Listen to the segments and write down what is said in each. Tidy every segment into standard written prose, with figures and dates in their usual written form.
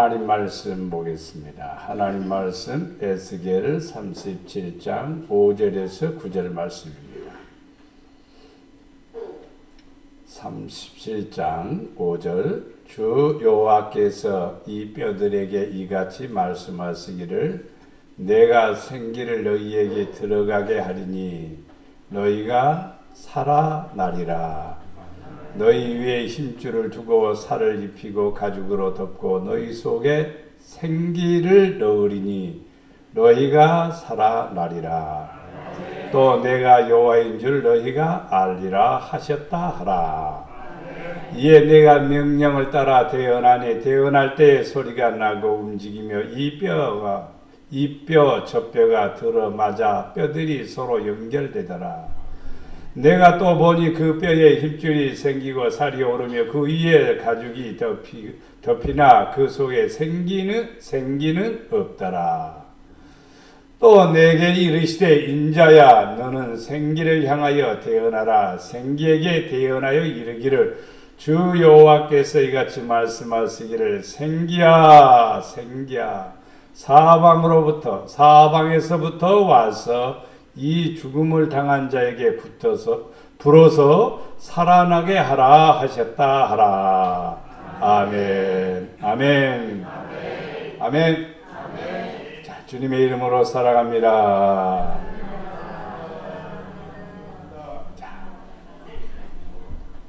하나님 말씀 보겠습니다. 하나님 말씀 에스겔 37장 5절에서 9절 말씀입니다. 37장 5절 주 여호와께서 이 뼈들에게 이같이 말씀하시기를 내가 생기를 너희에게 들어가게 하리니 너희가 살아나리라. 너희 위에 힘줄을 두고 살을 입히고 가죽으로 덮고 너희 속에 생기를 넣으리니 너희가 살아나리라. 또 내가 여호와인 줄 너희가 알리라 하셨다 하라. 이에 내가 명령을 따라 대언하니 대언할 때 소리가 나고 움직이며 이 뼈 저 뼈가 들어맞아 뼈들이 서로 연결되더라. 내가 또 보니 그 뼈에 힘줄이 생기고 살이 오르며 그 위에 가죽이 덮이나 그 속에 생기는 없더라. 또 내게 이르시되 인자야 너는 생기를 향하여 대언하라. 생기에게 대언하여 이르기를 주 여호와께서 이같이 말씀하시기를 생기야 사방에서부터 와서 이 죽음을 당한 자에게 불어서 살아나게 하라 하셨다 하라. 아멘. 아멘. 아멘. 아멘. 자, 주님의 이름으로 살아갑니다. 자,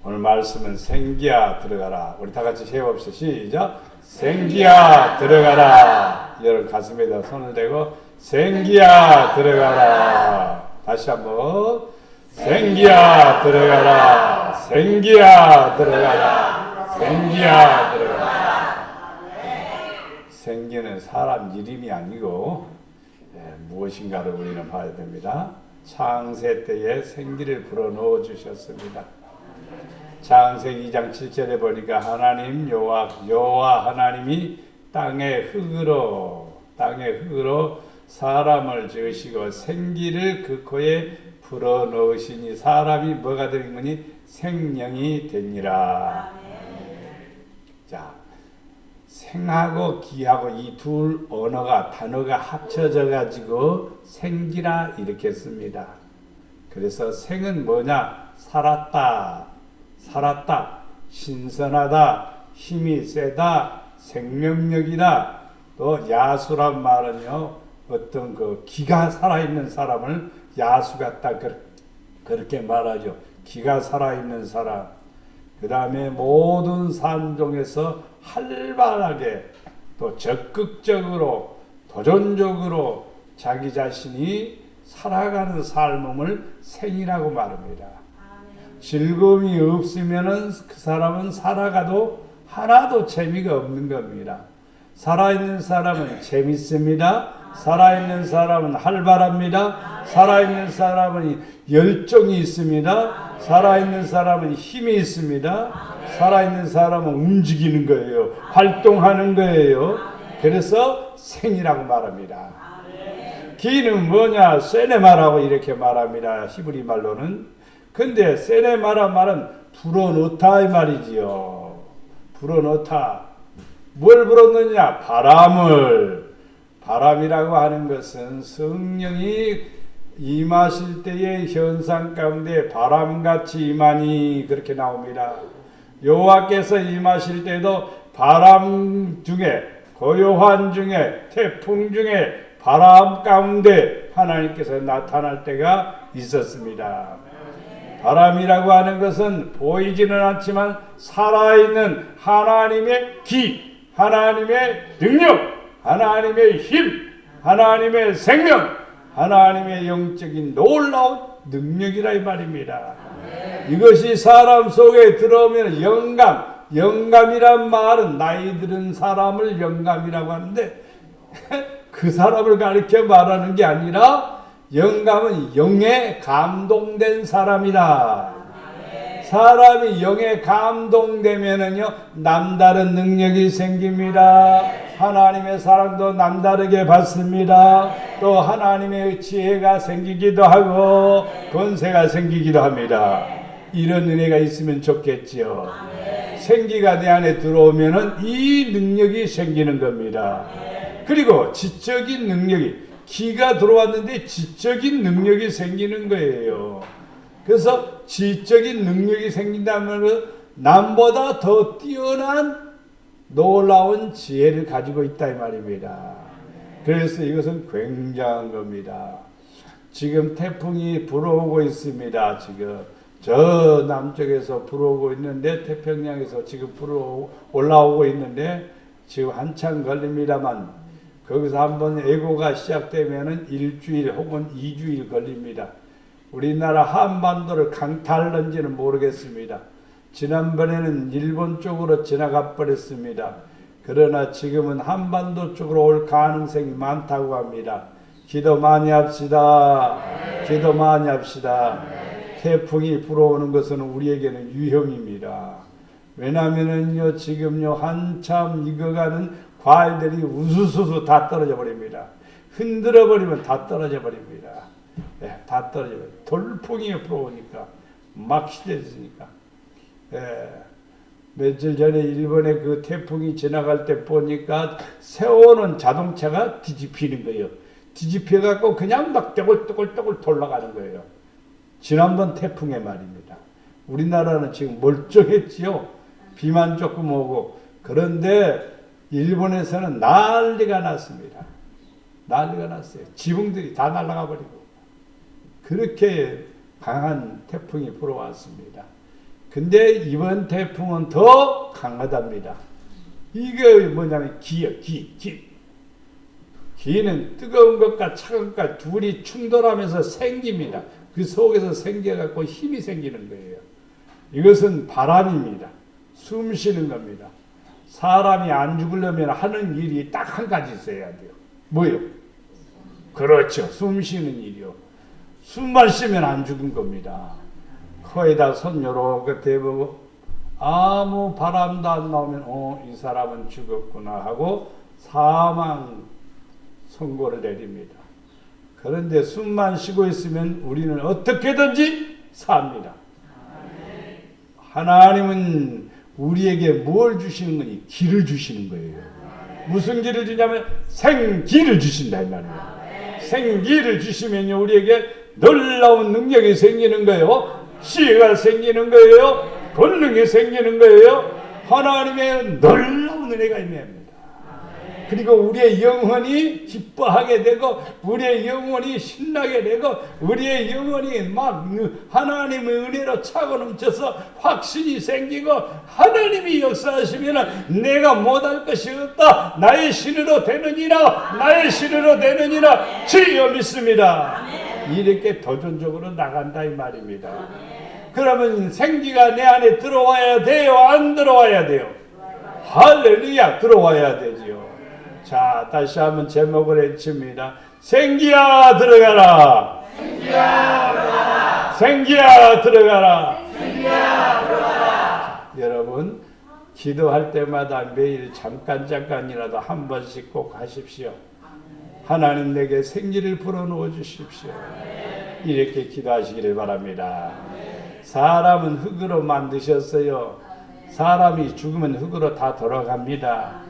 오늘 말씀은 생기야 들어가라. 우리 다 같이 해봅시다. 시작. 생기야 들어가라. 여러분 가슴에다 손을 대고 생기야 들어가라. 다시 한번 생기야 들어가라. 생기야 들어가라. 생기야 들어가라. 생기는 사람 이름이 아니고 무엇인가를 우리는 봐야 됩니다. 창세 때에 생기를 불어넣어 주셨습니다. 창세기 2장 7절에 보니까 하나님 여호와 하나님이 땅의 흙으로 사람을 지으시고 생기를 그 코에 불어넣으시니 사람이 뭐가 되니 생명이 되니라. 자, 생하고 기하고 이 둘 단어가 합쳐져 가지고 생기라 이렇게 씁니다. 그래서 생은 뭐냐? 살았다, 신선하다, 힘이 세다, 생명력이다. 또 야수란 말은요, 어떤 그 기가 살아있는 사람을 야수 같다 그렇게 말하죠. 기가 살아있는 사람. 그 다음에 모든 삶 중에서 활발하게 또 적극적으로 도전적으로 자기 자신이 살아가는 삶을 생이라고 말합니다. 즐거움이 없으면은 그 사람은 살아가도 하나도 재미가 없는 겁니다. 살아있는 사람은 재밌습니다. 살아있는 사람은 활발합니다. 살아있는 사람은 열정이 있습니다. 살아있는 사람은 힘이 있습니다. 살아있는 사람은 움직이는 거예요. 활동하는 거예요. 그래서 생이라고 말합니다. 기는 뭐냐? 세네마라고 이렇게 말합니다. 히브리 말로는. 근데 세네마라 말은 불어넣다 이 말이지요. 불어넣다. 뭘 불어넣느냐? 바람이라고 하는 것은 성령이 임하실 때의 현상 가운데 바람같이 임하니 그렇게 나옵니다. 여호와께서 임하실 때도 바람 중에 고요한 중에 태풍 중에 바람 가운데 하나님께서 나타날 때가 있었습니다. 바람이라고 하는 것은 보이지는 않지만 살아있는 하나님의 기, 하나님의 능력, 하나님의 힘, 하나님의 생명, 하나님의 영적인 놀라운 능력이라 이 말입니다. 이것이 사람 속에 들어오면 영감이란 말은 나이 들은 사람을 영감이라고 하는데 그 사람을 가리켜 말하는 게 아니라 영감은 영에 감동된 사람이다. 사람이 영에 감동되면은요 남다른 능력이 생깁니다. 하나님의 사랑도 남다르게 받습니다. 또 하나님의 지혜가 생기기도 하고 권세가 생기기도 합니다. 이런 은혜가 있으면 좋겠지요. 생기가 내 안에 들어오면은 이 능력이 생기는 겁니다. 그리고 지적인 능력이, 기가 들어왔는데 지적인 능력이 생기는 거예요. 그래서 지적인 능력이 생긴다면 남보다 더 뛰어난 놀라운 지혜를 가지고 있다 이 말입니다. 그래서 이것은 굉장한 겁니다. 지금 태풍이 불어오고 있습니다. 지금 저 남쪽에서 불어오고 있는데, 태평양에서 지금 올라오고 있는데 지금 한참 걸립니다만, 거기서 한번 예고가 시작되면은 일주일 혹은 2주일 걸립니다. 우리나라 한반도를 강타할는지는 모르겠습니다. 지난번에는 일본 쪽으로 지나가 버렸습니다. 그러나 지금은 한반도 쪽으로 올 가능성이 많다고 합니다. 기도 많이 합시다. 기도 많이 합시다. 태풍이 불어오는 것은 우리에게는 유형입니다. 왜냐하면은요, 지금요 한참 익어가는 과일들이 우수수수 다 떨어져 버립니다. 흔들어 버리면 다 떨어져 버립니다. 예, 다 떨어져 버려요. 돌풍이 불어오니까 막 휘저으니까. 예, 며칠 전에 일본에 그 태풍이 지나갈 때 보니까 세워놓은 자동차가 뒤집히는 거예요. 뒤집혀갖고 그냥 막 떠글떠글 돌아가는 거예요. 지난번 태풍의 말입니다. 우리나라는 지금 멀쩡했지요. 비만 조금 오고. 그런데 일본에서는 난리가 났습니다. 난리가 났어요. 지붕들이 다 날아가 버리고. 그렇게 강한 태풍이 불어왔습니다. 근데 이번 태풍은 더 강하답니다. 이게 뭐냐면 기요, 기. 기는 뜨거운 것과 차가운 것과 둘이 충돌하면서 생깁니다. 그 속에서 생겨갖고 힘이 생기는 거예요. 이것은 바람입니다. 숨 쉬는 겁니다. 사람이 안 죽으려면 하는 일이 딱 한 가지 있어야 돼요. 뭐요? 그렇죠. 숨 쉬는 일이요. 숨만 쉬면 안 죽은 겁니다. 코에다 손 요렇게 대보고 아무 바람도 안 나오면 이 사람은 죽었구나 하고 사망 선고를 내립니다. 그런데 숨만 쉬고 있으면 우리는 어떻게든지 삽니다. 하나님은 우리에게 뭘 주시는 거니? 기를 주시는 거예요. 무슨 기를 주냐면 생기를 주신다 이 말이에요. 생기를 주시면요 우리에게 놀라운 능력이 생기는 거예요. 지혜가 생기는 거예요. 권능이 생기는 거예요. 하나님의 놀라운 은혜가 있는 겁니다. 그리고 우리의 영혼이 기뻐하게 되고 우리의 영혼이 신나게 되고 우리의 영혼이 막 하나님의 은혜로 차고 넘쳐서 확신이 생기고 하나님이 역사하시면 내가 못할 것이 없다. 나의 신으로 되느니라. 나의 신으로 되느니라. 주여 믿습니다. 이렇게 도전적으로 나간다 이 말입니다. 그러면 생기가 내 안에 들어와야 돼요? 안 들어와야 돼요? 할렐루야, 들어와야 되지요. 자, 다시 한번 제목을 외칩니다. 생기야 들어가라. 생기야 들어가라. 생기야 들어가라. 생기야 들어가라. 여러분 기도할 때마다 매일 잠깐이라도 한 번씩 꼭 하십시오. 하나님 내게 생기를 불어넣어 주십시오. 이렇게 기도하시기를 바랍니다. 사람은 흙으로 만드셨어요. 사람이 죽으면 흙으로 다 돌아갑니다.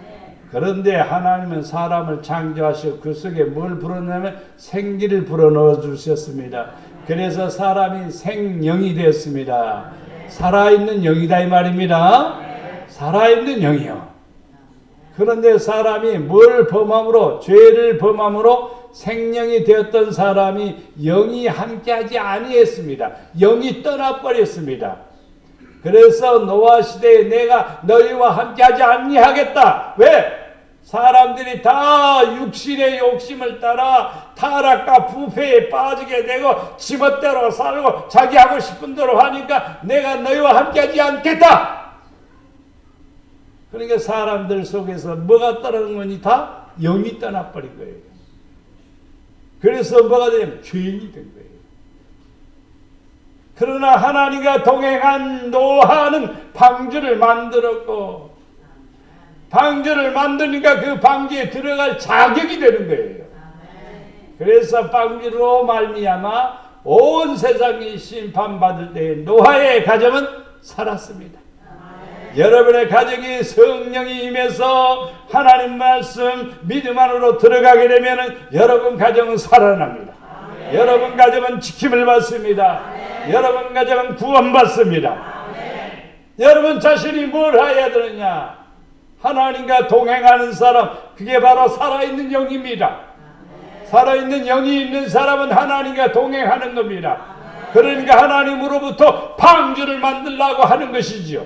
그런데 하나님은 사람을 창조하시고 그 속에 뭘 불어넣냐면 생기를 불어넣어 주셨습니다. 그래서 사람이 생명이 되었습니다. 살아있는 영이다 이 말입니다. 살아있는 영이요. 그런데 사람이 뭘 범함으로, 죄를 범함으로 생명이 되었던 사람이 영이 함께하지 아니했습니다. 영이 떠나버렸습니다. 그래서 노아 시대에 내가 너희와 함께하지 아니하겠다. 왜? 사람들이 다 육신의 욕심을 따라 타락과 부패에 빠지게 되고 지멋대로 살고 자기 하고 싶은 대로 하니까 내가 너희와 함께하지 않겠다. 그러니까 사람들 속에서 뭐가 떠나는 거니? 다 영이 떠나버린 거예요. 그래서 뭐가 되냐면 죄인이 된 거예요. 그러나 하나님과 동행한 노아는 방주를 만들었고 방주를 만드니까 그 방주에 들어갈 자격이 되는 거예요. 그래서 방주로 말미암아 온 세상이 심판받을 때 노아의 가정은 살았습니다. 여러분의 가정이 성령이 임해서 하나님 말씀 믿음 안으로 들어가게 되면 여러분 가정은 살아납니다. 여러분 가정은 지킴을 받습니다. 여러분 가정은 구원받습니다. 여러분 자신이 뭘 해야 되느냐? 하나님과 동행하는 사람, 그게 바로 살아있는 영입니다. 살아있는 영이 있는 사람은 하나님과 동행하는 겁니다. 그러니까 하나님으로부터 방주를 만들려고 하는 것이지요.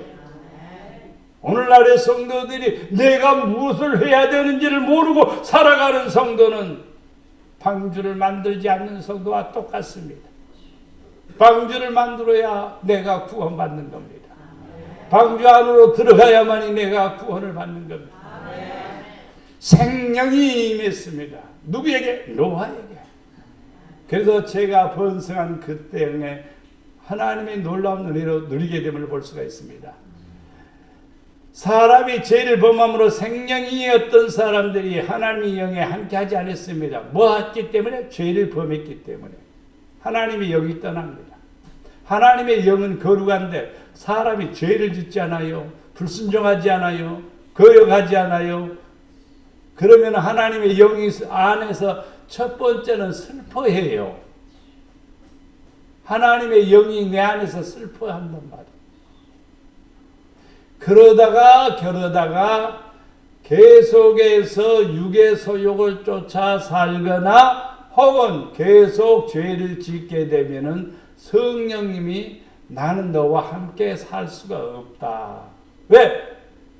오늘날의 성도들이 내가 무엇을 해야 되는지를 모르고 살아가는 성도는 방주를 만들지 않는 성도와 똑같습니다. 방주를 만들어야 내가 구원받는 겁니다. 방주 안으로 들어가야만이 내가 구원을 받는 겁니다. 생명이 임했습니다. 누구에게? 노아에게. 그래서 제가 번성한 그때에 하나님의 놀라운 은혜로 누리게 됨을 볼 수가 있습니다. 사람이 죄를 범함으로 생명이었던 사람들이 하나님의 영에 함께하지 않았습니다. 뭐 했기 때문에? 죄를 범했기 때문에. 하나님의 영이 떠납니다. 하나님의 영은 거룩한데 사람이 죄를 짓지 않아요. 불순종하지 않아요. 거역하지 않아요. 그러면 하나님의 영이 안에서 첫 번째는 슬퍼해요. 하나님의 영이 내 안에서 슬퍼한단 말이에요. 그러다가 계속해서 육의 소욕을 쫓아 살거나 혹은 계속 죄를 짓게 되면은 성령님이 나는 너와 함께 살 수가 없다. 왜?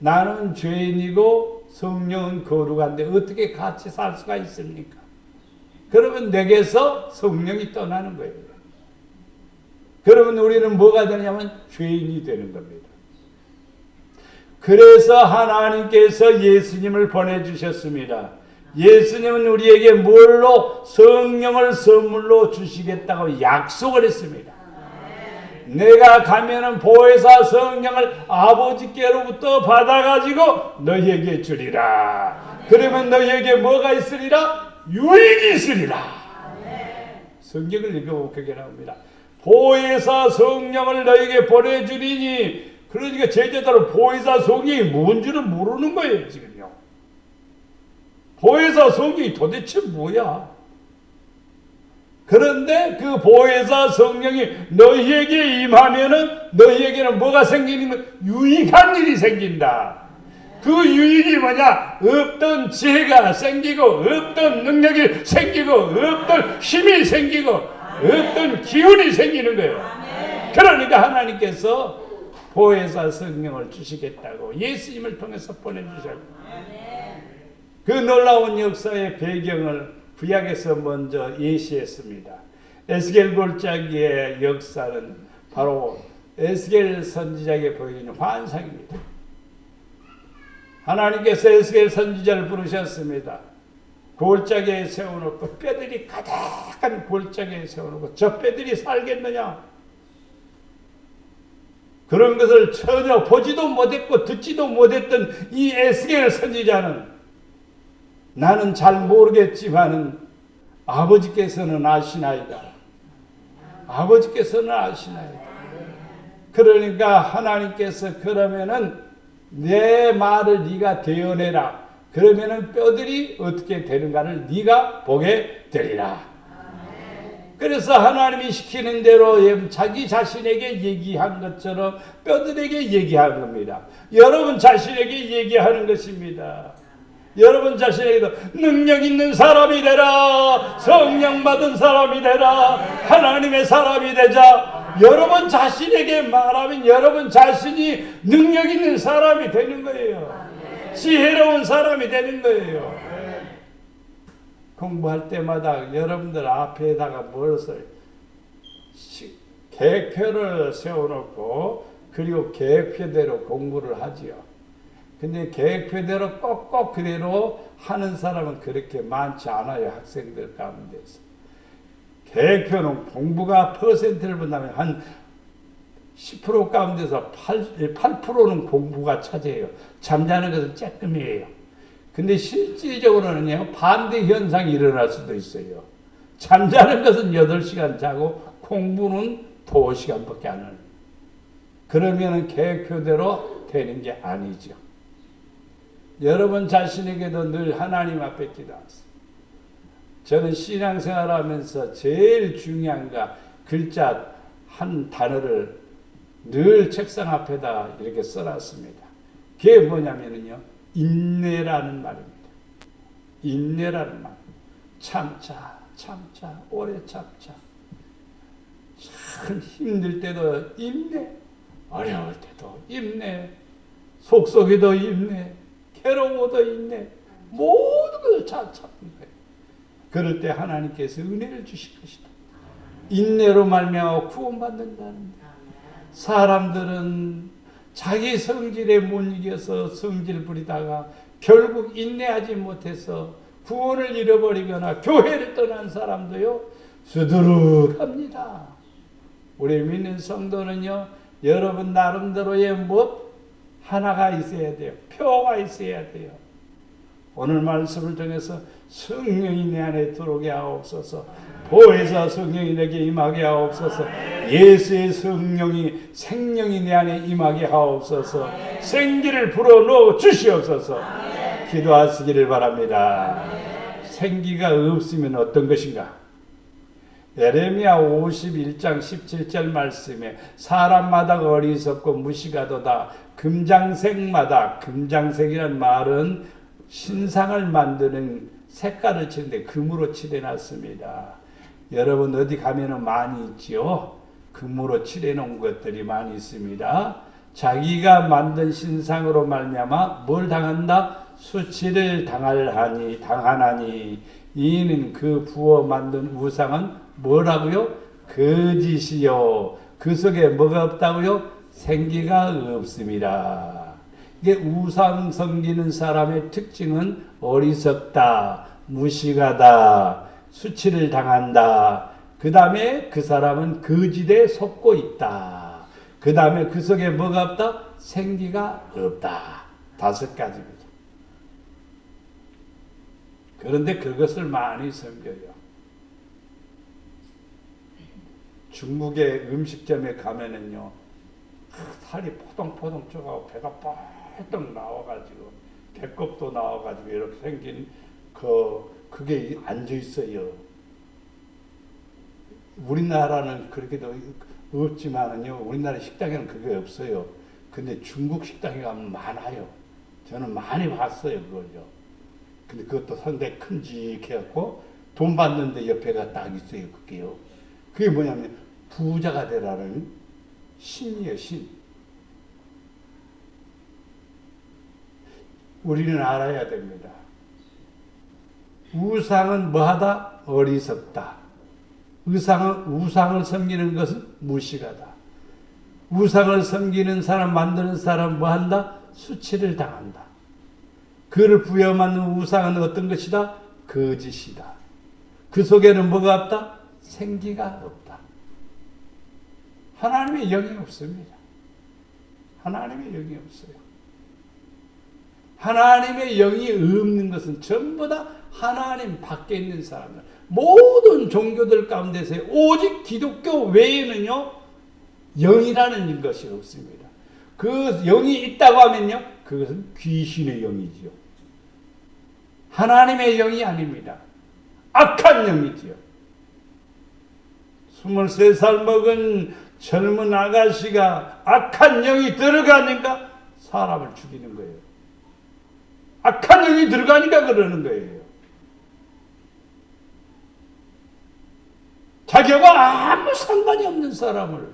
나는 죄인이고 성령은 거룩한데 어떻게 같이 살 수가 있습니까? 그러면 내게서 성령이 떠나는 거예요. 그러면 우리는 뭐가 되냐면 죄인이 되는 겁니다. 그래서 하나님께서 예수님을 보내주셨습니다. 예수님은 우리에게 뭘로? 성령을 선물로 주시겠다고 약속을 했습니다. 내가 가면은 보혜사 성령을 아버지께로부터 받아가지고 너희에게 주리라. 그러면 너희에게 뭐가 있으리라? 유익이 있으리라. 성경을 읽어보면 그게 나옵니다. 보혜사 성령을 너희에게 보내주리니, 그러니까 제자들은 보혜사 성령이 뭔지를 모르는 거예요, 지금요. 보혜사 성령이 도대체 뭐야? 그런데 그 보혜사 성령이 너희에게 임하면은 너희에게는 뭐가 생기는? 유익한 일이 생긴다. 그 유익이 뭐냐? 없던 지혜가 생기고, 없던 능력이 생기고, 없던 힘이 생기고, 없던 기운이 생기는 거예요. 그러니까 하나님께서 보혜사 성령을 주시겠다고 예수님을 통해서 보내주셨고, 그 놀라운 역사의 배경을 구약에서 먼저 예시했습니다. 에스겔 골짜기의 역사는 바로 에스겔 선지자에게 보여주는 환상입니다. 하나님께서 에스겔 선지자를 부르셨습니다. 골짜기에 세워놓고 뼈들이 가득한 골짜기에 세워놓고 저 뼈들이 살겠느냐? 그런 것을 전혀 보지도 못했고 듣지도 못했던 이 에스겔 선지자는 나는 잘 모르겠지만은 아버지께서는 아시나이다. 아버지께서는 아시나이다. 그러니까 하나님께서 그러면은 내 말을 네가 대언해라. 그러면은 뼈들이 어떻게 되는가를 네가 보게 되리라. 그래서 하나님이 시키는 대로 자기 자신에게 얘기한 것처럼 뼈들에게 얘기한 겁니다. 여러분 자신에게 얘기하는 것입니다. 여러분 자신에게도 능력 있는 사람이 되라. 성령 받은 사람이 되라. 하나님의 사람이 되자. 여러분 자신에게 말하면 여러분 자신이 능력 있는 사람이 되는 거예요. 지혜로운 사람이 되는 거예요. 공부할 때마다 여러분들 앞에다가 무엇을 계획표를 세워놓고 그리고 계획표대로 공부를 하지요. 근데 계획표대로 꼭꼭 그대로 하는 사람은 그렇게 많지 않아요. 학생들 가운데서. 계획표는 공부가 퍼센트를 본다면 한 10% 가운데서 8%는 공부가 차지해요. 잠자는 것은 조금이에요. 근데 실질적으로는요, 반대 현상이 일어날 수도 있어요. 잠자는 것은 8시간 자고 공부는 2시간밖에 안 해요. 그러면은 계획표대로 되는 게 아니죠. 여러분 자신에게도 늘 하나님 앞에 기도하세요. 저는 신앙생활하면서 제일 중요한 거 글자 한 단어를 늘 책상 앞에다 이렇게 써놨습니다. 그게 뭐냐면요, 인내라는 말입니다. 인내라는 말. 참자, 오래 참자. 참 힘들 때도 인내, 어려울 때도 인내, 속속에도 인내, 괴로워도 인내, 모든 걸 잘 참는 거예요. 그럴 때 하나님께서 은혜를 주실 것이다. 인내로 말미암아 구원받는다는데, 사람들은 자기 성질에 못 이겨서 성질 부리다가 결국 인내하지 못해서 구원을 잃어버리거나 교회를 떠난 사람도요 수두룩합니다. 우리 믿는 성도는요, 여러분 나름대로의 뭐 하나가 있어야 돼요. 표가 있어야 돼요. 오늘 말씀을 통해서 성령이 내 안에 들어오게 하옵소서. 보혜사 성령이 내게 임하게 하옵소서. 예수의 성령이 생명이 내 안에 임하게 하옵소서. 생기를 불어넣어 주시옵소서. 기도하시기를 바랍니다. 생기가 없으면 어떤 것인가? 예레미야 51장 17절 말씀에 사람마다 어리석고 무시가도다. 금장색마다, 금장색이란 말은 신상을 만드는 색깔을 칠는데 금으로 칠해놨습니다. 여러분 어디 가면은 많이 있지요? 금으로 칠해놓은 것들이 많이 있습니다. 자기가 만든 신상으로 말미암아 뭘 당한다? 수치를 당하나니 이는 그 부어 만든 우상은 뭐라고요? 거짓이요. 그 속에 뭐가 없다고요? 생기가 없습니다. 이게 우상 섬기는 사람의 특징은 어리석다, 무식하다, 수치를 당한다. 그 다음에 그 사람은 거짓에 속고 있다. 그 다음에 그 속에 뭐가 없다? 생기가 없다. 5가지입니다. 그런데 그것을 많이 섬겨요. 중국의 음식점에 가면은요, 살이 포동포동 쪄가고 배가 뻘떡 나와가지고 배꼽도 나와가지고 이렇게 생긴 그게 앉아 있어요. 우리나라는 그렇게도 없지만은요, 우리나라 식당에는 그게 없어요. 근데 중국 식당에 가면 많아요. 저는 많이 봤어요, 그걸요. 근데 그것도 상당히 큼직해갖고 돈 받는데 옆에가 딱 있어요, 그게요. 그게 뭐냐면 부자가 되라는 신이에요, 신. 우리는 알아야 됩니다. 우상은 뭐하다? 어리석다. 우상을 섬기는 것은 무식하다. 우상을 섬기는 사람, 만드는 사람 뭐한다? 수치를 당한다. 그를 부여받는 우상은 어떤 것이다? 거짓이다. 그 속에는 뭐가 없다? 생기가 없다. 하나님의 영이 없습니다. 하나님의 영이 없어요. 하나님의 영이 없는 것은 전부 다 하나님 밖에 있는 사람들, 모든 종교들 가운데서 오직 기독교 외에는요, 영이라는 것이 없습니다. 그 영이 있다고 하면요, 그것은 귀신의 영이지요. 하나님의 영이 아닙니다. 악한 영이지요. 23살 먹은 젊은 아가씨가 악한 영이 들어가니까 사람을 죽이는 거예요. 악한 영이 들어가니까 그러는 거예요. 자기와 아무 상관이 없는 사람을,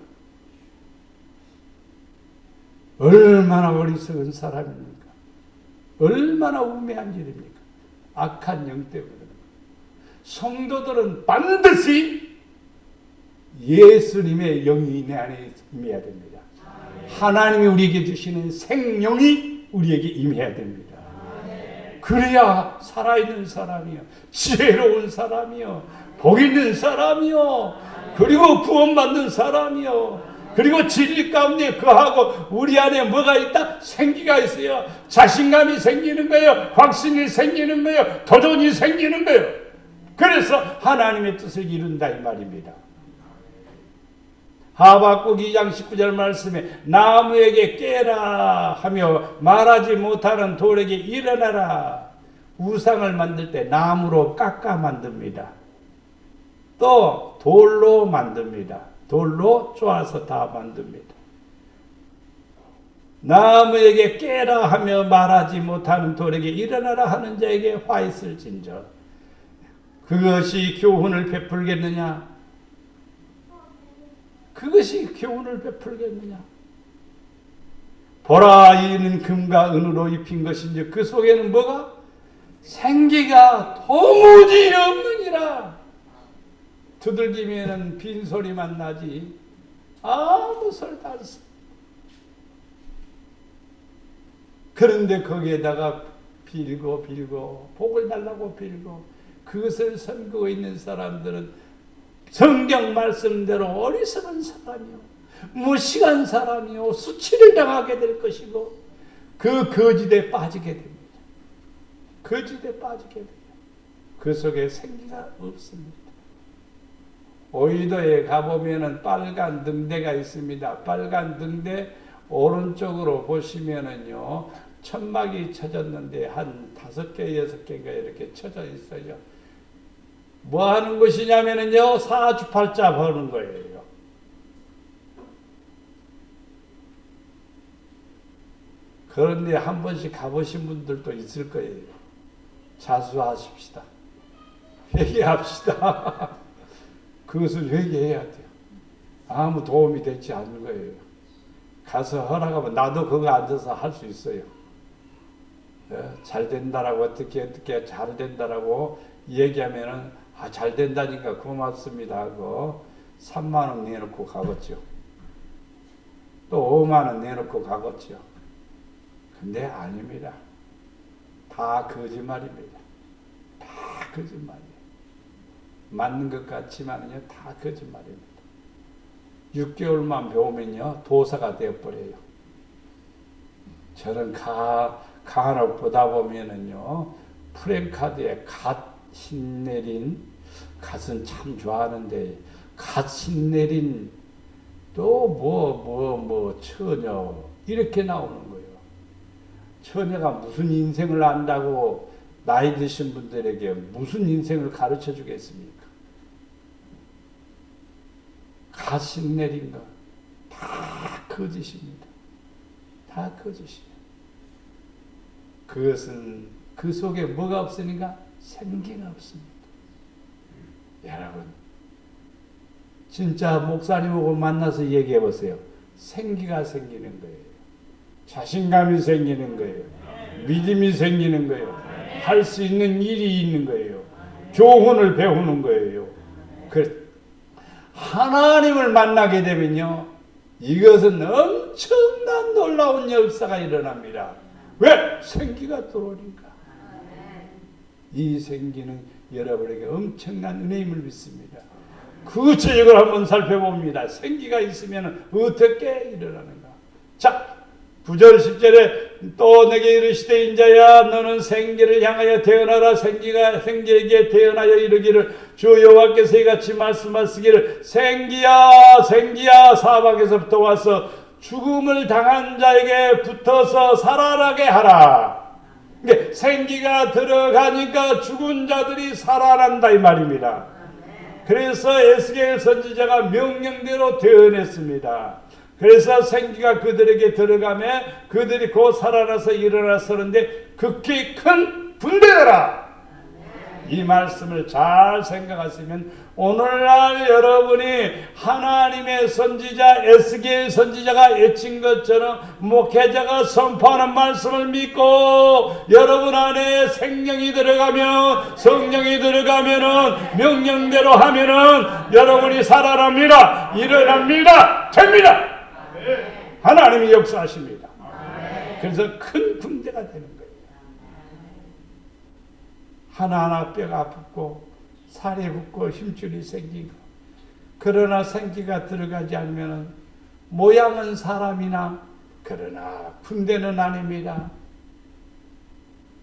얼마나 어리석은 사람입니까? 얼마나 우매한 일입니까? 악한 영 때문에. 성도들은 반드시 예수님의 영이 내 안에 임해야 됩니다. 하나님이 우리에게 주시는 생명이 우리에게 임해야 됩니다. 그래야 살아있는 사람이요, 지혜로운 사람이요, 복 있는 사람이요, 그리고 구원받는 사람이요, 그리고 진리 가운데 거하고 우리 안에 뭐가 있다? 생기가 있어요. 자신감이 생기는 거예요. 확신이 생기는 거예요. 도전이 생기는 거예요. 그래서 하나님의 뜻을 이룬다 이 말입니다. 하박국 2장 19절 말씀에 나무에게 깨라 하며 말하지 못하는 돌에게 일어나라. 우상을 만들 때 나무로 깎아 만듭니다. 또 돌로 만듭니다. 돌로 쪼아서 다 만듭니다. 나무에게 깨라 하며 말하지 못하는 돌에게 일어나라 하는 자에게 화 있을진저 그것이 교훈을 베풀겠느냐? 그것이 교훈을 베풀겠느냐? 보라, 이는 금과 은으로 입힌 것인지 그 속에는 뭐가? 생기가 도무지 없느니라. 두들기면은 빈소리만 나지 아무 소리도 안 써. 그런데 거기에다가 빌고 복을 달라고 빌고 그것을 섬기고 있는 사람들은 성경 말씀대로 어리석은 사람이요, 무식한 사람이요, 수치를 당하게 될 것이고 그 거짓에 빠지게 됩니다. 거짓에 빠지게 됩니다. 그 속에 생기가 없습니다. 오이도에 가보면은 빨간 등대가 있습니다. 빨간 등대 오른쪽으로 보시면은요, 천막이 쳐졌는데 한 5개, 6개가 이렇게 쳐져 있어요. 뭐 하는 것이냐면은요, 사주팔자 보는 거예요. 그런데 한 번씩 가보신 분들도 있을 거예요. 자수하십시다. 회개합시다. 그것을 회개해야 돼요. 아무 도움이 되지 않는 거예요. 가서 허락하면 나도 거기 앉아서 할 수 있어요. 잘 된다라고 어떻게 잘 된다라고 얘기하면은 잘 된다니까 고맙습니다 하고 3만 원 내놓고 가겠죠. 또 5만 원 내놓고 가겠죠. 근데 아닙니다. 다 거짓말입니다. 다 거짓말이에요. 맞는 것 같지만요, 다 거짓말입니다. 6개월만 배우면요, 도사가 되어버려요. 저는 간혹 보다 보면은요, 프랭카드에 갓 신내린, 갓은 참 좋아하는데, 갓 신내린 또 처녀, 이렇게 나오는 거예요. 처녀가 무슨 인생을 안다고 나이 드신 분들에게 무슨 인생을 가르쳐 주겠습니까? 가신 내린 거 다 거짓입니다. 다 거짓이에요. 그것은 그 속에 뭐가 없으니까 생기가 없습니다. 여러분, 진짜 목사님하고 만나서 얘기해 보세요. 생기가 생기는 거예요. 자신감이 생기는 거예요. 믿음이 생기는 거예요. 할 수 있는 일이 있는 거예요. 교훈을 배우는 거예요. 하나님을 만나게 되면요, 이것은 엄청난 놀라운 역사가 일어납니다. 왜? 생기가 들어오니까. 이 생기는 여러분에게 엄청난 은혜임을 믿습니다. 그 제적을 한번 살펴봅니다. 생기가 있으면 어떻게 일어나는가. 자, 9절 10절에 또 내게 이르시되 인자야 너는 생기를 향하여 태어나라. 생기에게 태어나여 이르기를 주 여호와께서 이같이 말씀하시기를 생기야 사방에서부터 와서 죽음을 당한 자에게 붙어서 살아나게 하라. 그러니까 생기가 들어가니까 죽은 자들이 살아난다 이 말입니다. 그래서 에스겔 선지자가 명령대로 대언했습니다. 그래서 생기가 그들에게 들어가며 그들이 곧 살아나서 일어나서는데 극히 큰 분배되라. 이 말씀을 잘 생각하시면 오늘날 여러분이 하나님의 선지자 에스겔 선지자가 외친 것처럼 목회자가 선포하는 말씀을 믿고 여러분 안에 생명이 들어가면, 성령이 들어가면은, 명령대로 하면은 여러분이 살아납니다. 일어납니다. 됩니다. 하나님이 역사하십니다. 그래서 큰 군대가 되는 거예요. 하나하나 뼈가 붙고 살이 붙고 힘줄이 생기고, 그러나 생기가 들어가지 않으면 모양은 사람이나 그러나 군대는 아닙니다.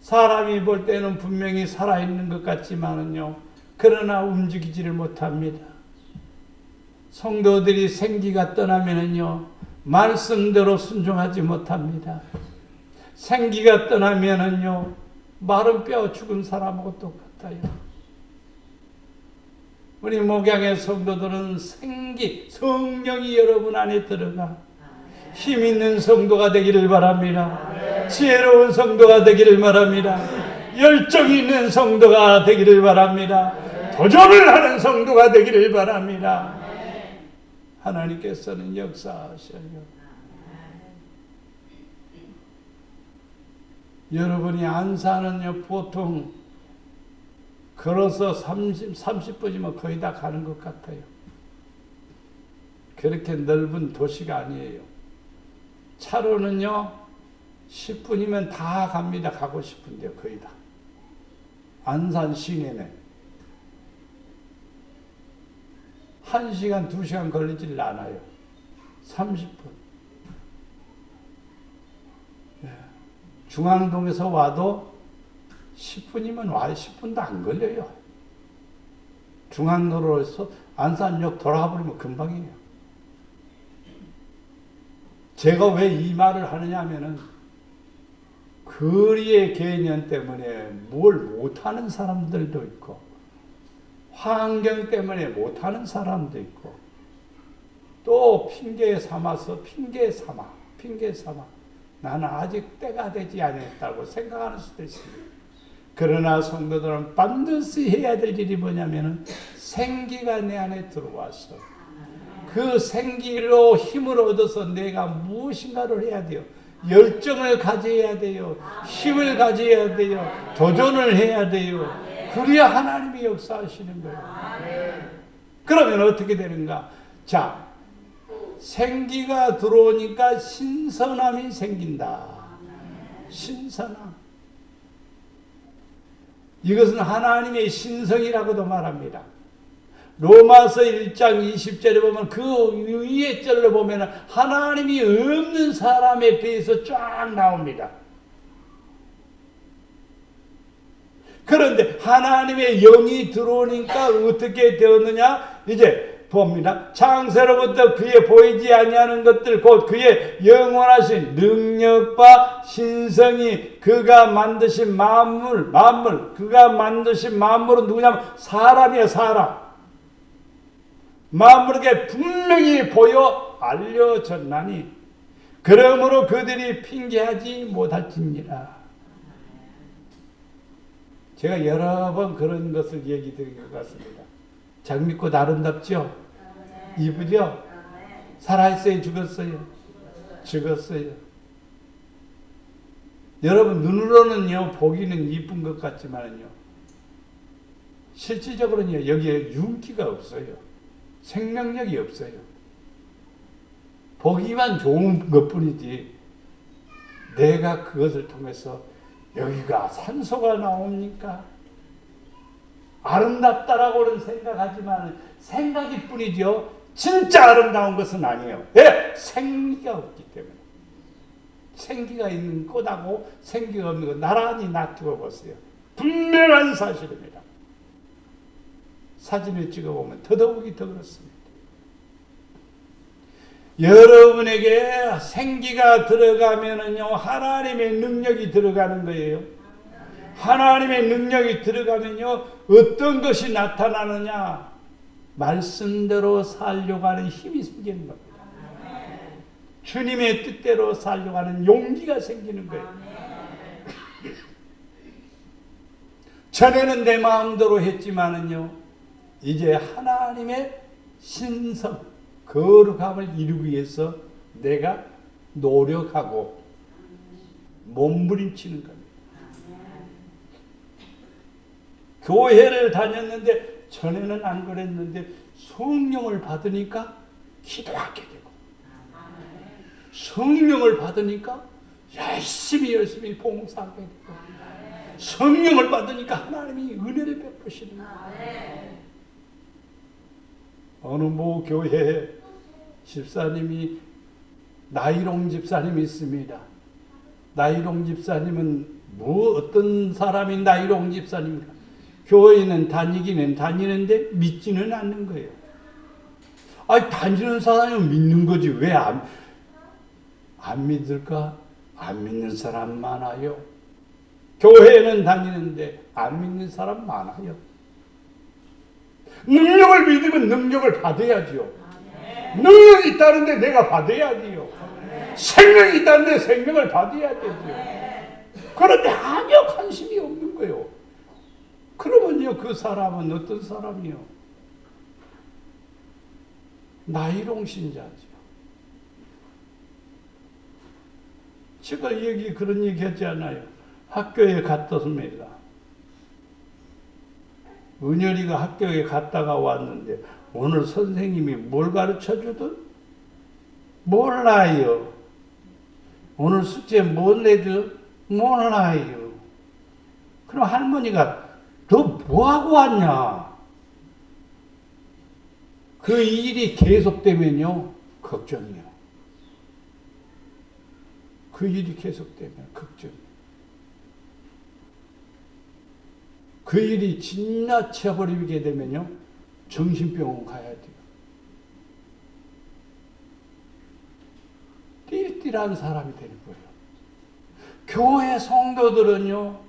사람이 볼 때는 분명히 살아있는 것 같지만은요, 그러나 움직이지를 못합니다. 성도들이 생기가 떠나면은요, 말씀대로 순종하지 못합니다. 생기가 떠나면은요, 마른 뼈 죽은 사람하고 똑같아요. 우리 목양의 성도들은 생기, 성령이 여러분 안에 들어가 힘 있는 성도가 되기를 바랍니다. 지혜로운 성도가 되기를 바랍니다. 열정이 있는 성도가 되기를 바랍니다. 도전을 하는 성도가 되기를 바랍니다. 하나님께서는 역사하셔요. 여러분이 안산은요, 보통 걸어서 30분이면 거의 다 가는 것 같아요. 그렇게 넓은 도시가 아니에요. 차로는요, 10분이면 다 갑니다. 가고 싶은데요, 거의 다. 안산 시내는 1시간, 2시간 걸리질 않아요. 30분. 중앙동에서 와도 10분이면 와요. 10분도 안 걸려요. 중앙도로에서 안산역 돌아버리면 금방이에요. 제가 왜 이 말을 하느냐 하면은 거리의 개념 때문에 뭘 못하는 사람들도 있고 환경 때문에 못하는 사람도 있고 또 핑계 삼아 나는 아직 때가 되지 않았다고 생각하는 수도 있습니다. 그러나 성도들은 반드시 해야 될 일이 뭐냐면은 생기가 내 안에 들어와서 그 생기로 힘을 얻어서 내가 무엇인가를 해야 돼요. 열정을 가져야 돼요. 힘을 가져야 돼요. 도전을 해야 돼요. 그래야 하나님이 역사하시는 거예요. 그러면 어떻게 되는가? 자, 생기가 들어오니까 신선함이 생긴다. 신선함. 이것은 하나님의 신성이라고도 말합니다. 로마서 1장 20절에 보면 그 위에 절로 보면 하나님이 없는 사람에 대해서 쫙 나옵니다. 그런데 하나님의 영이 들어오니까 어떻게 되었느냐? 이제 봅니다. 창세로부터 그의 보이지 아니하는 것들 곧 그의 영원하신 능력과 신성이 그가 만드신 만물 그가 만드신 만물은 누구냐면 사람이에요. 사람. 만물에게 분명히 보여 알려졌나니 그러므로 그들이 핑계하지 못할지니라. 제가 여러 번 그런 것을 얘기 드린 것 같습니다. 장미꽃 아름답죠? 이쁘죠? 살아있어요? 죽었어요? 죽었어요. 여러분 눈으로는요 보기는 이쁜 것 같지만요 실질적으로는요 여기에 윤기가 없어요. 생명력이 없어요. 보기만 좋은 것뿐이지 내가 그것을 통해서 여기가 산소가 나옵니까? 아름답다라고는 생각하지만 생각일 뿐이죠. 진짜 아름다운 것은 아니에요. 왜? 생기가 없기 때문에. 생기가 있는 꽃하고 생기가 없는 것 나란히 놔두어 보세요. 분명한 사실입니다. 사진을 찍어보면 더더욱이 더 그렇습니다. 여러분에게 생기가 들어가면은요 하나님의 능력이 들어가는 거예요. 하나님의 능력이 들어가면요 어떤 것이 나타나느냐? 말씀대로 살려고 하는 힘이 생기는 겁니다. 주님의 뜻대로 살려고 하는 용기가 생기는 거예요. 전에는 내 마음대로 했지만은요 이제 하나님의 신성 거룩함을 이루기 위해서 내가 노력하고 몸부림치는 겁니다. 교회를 다녔는데 전에는 안 그랬는데 성령을 받으니까 기도하게 되고 성령을 받으니까 열심히 봉사하게 되고 성령을 받으니까 하나님이 은혜를 베푸시는 거예요. 어느 모 교회에 집사님이 나이롱 집사님이 있습니다. 나이롱 집사님은 어떤 사람이 나이롱 집사님입니까? 교회는 다니기는 다니는데 믿지는 않는 거예요. 아니, 다니는 사람은 믿는 거지. 왜 안 믿을까? 안 믿는 사람 많아요. 교회는 다니는데 안 믿는 사람 많아요. 능력을 믿으면 능력을 받아야지요. 능력이 있다는데 내가 받아야지요. 생명이 있다는데 생명을 받아야 되죠. 그런데 아니요, 관심이 없는 거예요. 그러면요, 그 사람은 어떤 사람이요? 나이롱 신자죠. 제가 여기 그런 얘기 했잖아요. 학교에 갔습니다. 은열이가 학교에 갔다가 왔는데 오늘 선생님이 뭘 가르쳐 주든 몰라요. 오늘 숙제 뭘 내줘? 몰라요. 그럼 할머니가 너 뭐하고 왔냐? 그 일이 계속되면요, 걱정이요. 그 일이 계속되면 걱정이요. 그 일이 지나쳐버리게 되면요, 정신병원 가야 돼요. 띨띨한 사람이 되는 거예요. 교회 성도들은요,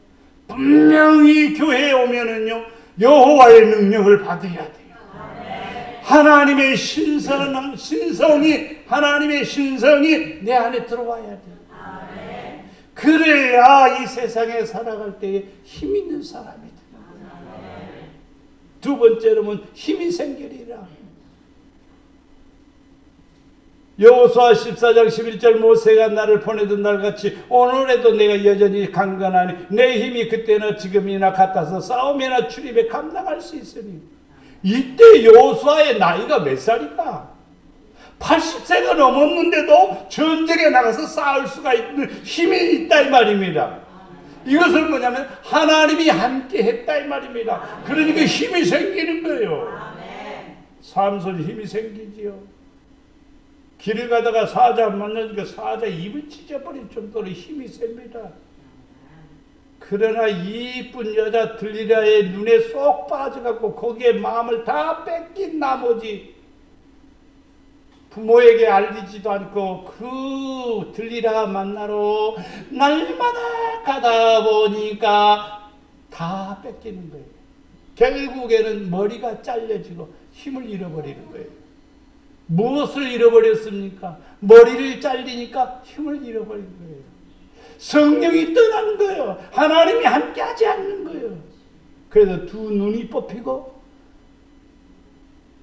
분명히 교회에 오면은요, 여호와의 능력을 받아야 돼요. 하나님의 하나님의 신성이 내 안에 들어와야 돼요. 그래야 이 세상에 살아갈 때에 힘 있는 사람이 돼요. 두 번째로는 힘이 생기리라. 여호수아 14장 11절 모세가 나를 보내던 날같이 오늘에도 내가 여전히 강건하니 내 힘이 그때나 지금이나 같아서 싸움이나 출입에 감당할 수 있으니. 이때 여호수아의 나이가 몇 살일까? 80세가 넘었는데도 전쟁에 나가서 싸울 수가 있는 힘이 있다 이 말입니다. 이것은 뭐냐면 하나님이 함께 했다 이 말입니다. 그러니까 힘이 생기는 거예요. 삼손이 힘이 생기지요. 길을 가다가 사자 만나니까 사자 입을 찢어버릴 정도로 힘이 셉니다. 그러나 이쁜 여자 들리라의 눈에 쏙 빠져갖고 거기에 마음을 다 뺏긴 나머지 부모에게 알리지도 않고 그 들리라 만나러 날마다 가다 보니까 다 뺏기는 거예요. 결국에는 머리가 잘려지고 힘을 잃어버리는 거예요. 무엇을 잃어버렸습니까? 머리를 잘리니까 힘을 잃어버린 거예요. 성령이 떠난 거예요. 하나님이 함께하지 않는 거예요. 그래서 두 눈이 뽑히고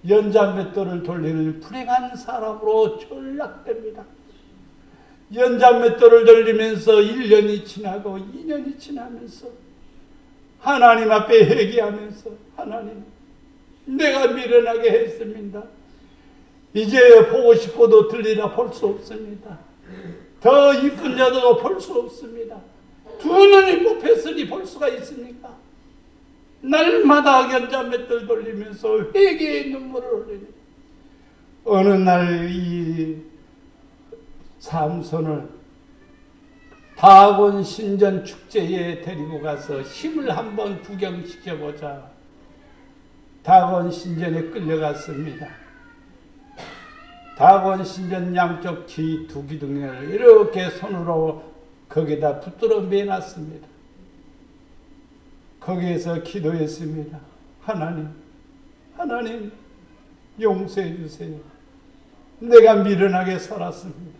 연장맷돌을 돌리는 불행한 사람으로 전락됩니다. 연장맷돌을 돌리면서 1년이 지나고 2년이 지나면서 하나님 앞에 회개하면서 하나님, 내가 미련하게 했습니다. 이제 보고 싶어도 들리라 볼 수 없습니다. 더 이쁜 여자도 볼 수 없습니다. 두 눈이 뽑혔으니 볼 수가 있습니까? 날마다 연장맷돌 돌리면서 회개의 눈물을 흘리니 어느 날 이 삼손을 다곤 신전 축제에 데리고 가서 힘을 한번 구경시켜보자. 다곤 신전에 끌려갔습니다. 다곤 신전 양쪽 뒤 두 기둥을 이렇게 손으로 거기다 붙들어 매놨습니다. 거기에서 기도했습니다. 하나님 용서해 주세요. 내가 미련하게 살았습니다.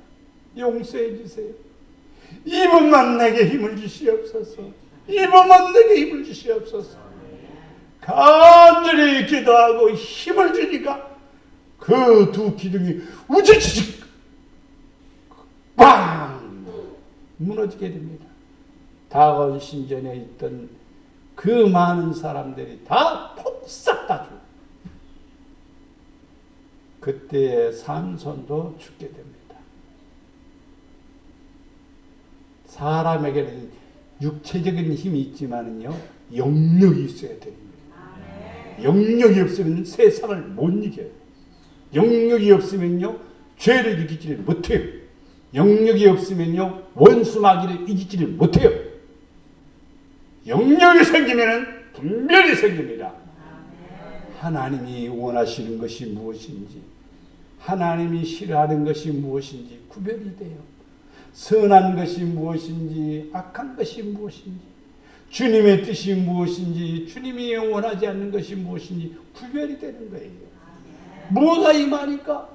용서해 주세요. 이분만 내게 힘을 주시옵소서. 이분만 내게 힘을 주시옵소서. 간절히 기도하고 힘을 주니까 그 두 기둥이 우지치직 빵 무너지게 됩니다. 다곤 신전에 있던 그 많은 사람들이 다 폭삭 다 죽어요. 그때 삼손도 죽게 됩니다. 사람에게는 육체적인 힘이 있지만은요, 영력이 있어야 됩니다. 영력이 없으면 세상을 못 이겨요. 영력이 없으면요, 죄를 이기지를 못해요. 영력이 없으면요, 원수마귀를 이기지를 못해요. 영력이 생기면은 분별이 생깁니다. 하나님이 원하시는 것이 무엇인지, 하나님이 싫어하는 것이 무엇인지 구별이 돼요. 선한 것이 무엇인지 악한 것이 무엇인지 주님의 뜻이 무엇인지 주님이 원하지 않는 것이 무엇인지 구별이 되는 거예요. 뭐가 임하니까?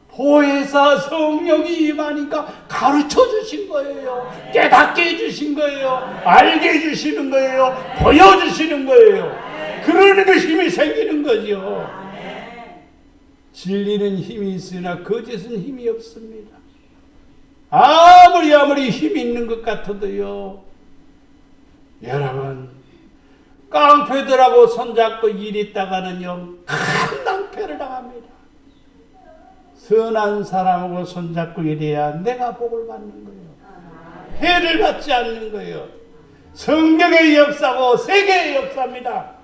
보혜사 성령이 임하니까 가르쳐 주신 거예요. 깨닫게 해주신 거예요. 알게 해주시는 거예요. 보여주시는 거예요. 그러니까 힘이 생기는 거죠. 진리는 힘이 있으나 거짓은 힘이 없습니다. 아무리 힘이 있는 것 같아도요. 여러분 깡패들하고 손잡고 일 있다가는요 큰 낭패를 당합니다. 선한 사람하고 손잡고 일해야 내가 복을 받는 거예요. 해를 받지 않는 거예요. 성경의 역사고 세계의 역사입니다.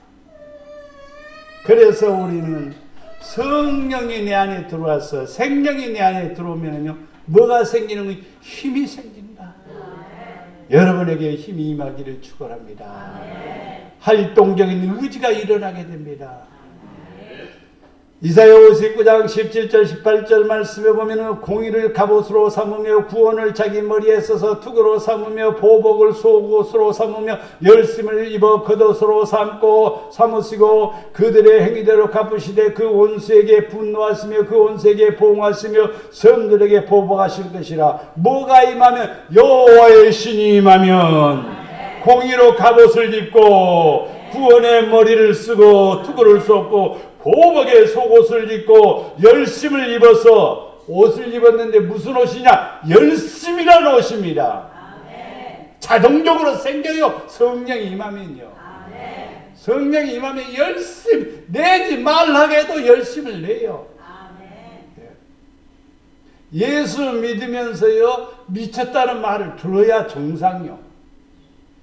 그래서 우리는 성령이 내 안에 들어와서 생명이 내 안에 들어오면요 뭐가 생기는 거예요? 힘이 생긴다. 여러분에게 힘이 임하기를 축원합니다. 활동적인 의지가 일어나게 됩니다. 이사야 59장 17절 18절 말씀에 보면 공의를 갑옷으로 삼으며 구원을 자기 머리에 써서 투구로 삼으며 보복을 속옷으로 삼으며 열심을 입어 겉옷으로 삼으시고 그들의 행위대로 갚으시되 그 원수에게 분노하시며 그 원수에게 보응하시며 성들에게 보복하실 것이라. 뭐가 임하면? 여호와의 신이 임하면 공의로 갑옷을 입고 구원의 머리를 쓰고 투구를 쏟고 보복의 속옷을 입고 열심을 입어서 옷을 입었는데 무슨 옷이냐? 열심이라는 옷입니다. 자동적으로 생겨요. 성령이 임하면요. 성령이 임하면 열심 내지 말라고 열심을 내요. 예수 믿으면서요 미쳤다는 말을 들어야 정상이요.